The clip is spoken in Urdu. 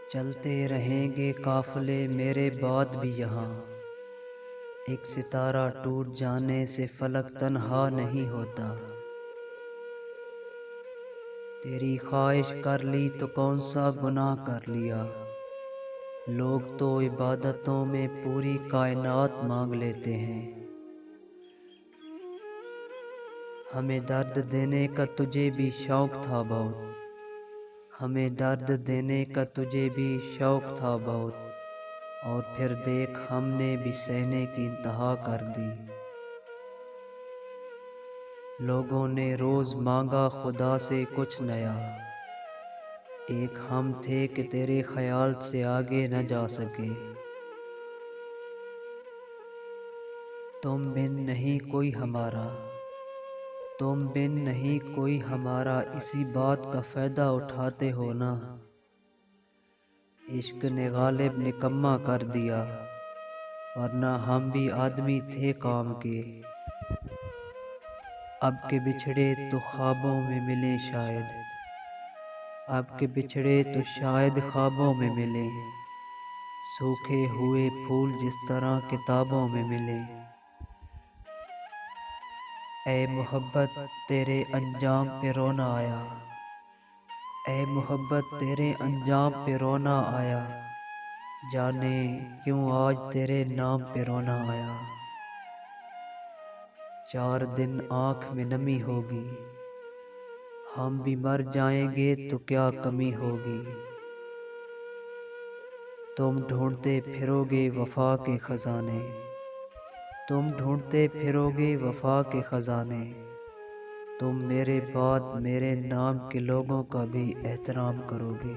چلتے رہیں گے قافلے میرے بعد بھی یہاں، ایک ستارہ ٹوٹ جانے سے فلک تنہا نہیں ہوتا۔ تیری خواہش کر لی تو کون سا گناہ کر لیا، لوگ تو عبادتوں میں پوری کائنات مانگ لیتے ہیں۔ ہمیں درد دینے کا تجھے بھی شوق تھا بہت، ہمیں درد دینے کا تجھے بھی شوق تھا بہت، اور پھر دیکھ ہم نے بھی سہنے کی انتہا کر دی۔ لوگوں نے روز مانگا خدا سے کچھ نیا، ایک ہم تھے کہ تیرے خیال سے آگے نہ جا سکے۔ تم بن نہیں کوئی ہمارا، تم بن نہیں کوئی ہمارا، اسی بات کا فائدہ اٹھاتے ہو نا۔ عشق نے غالب نکما کر دیا، ورنہ ہم بھی آدمی تھے کام کے۔ اب کے بچھڑے تو خوابوں میں ملیں شاید، اب کے بچھڑے تو شاید خوابوں میں ملیں، سوکھے ہوئے پھول جس طرح کتابوں میں ملیں۔ اے محبت تیرے انجام پہ رونا آیا، اے محبت تیرے انجام پہ رونا آیا، جانے کیوں آج تیرے نام پہ رونا آیا۔ 4 دن آنکھ میں نمی ہوگی، ہم بھی مر جائیں گے تو کیا کمی ہوگی۔ تم ڈھونڈتے پھرو گے وفا کے خزانے، تم ڈھونڈتے پھرو گے وفا کے خزانے، تم میرے بعد میرے نام کے لوگوں کا بھی احترام کرو گے۔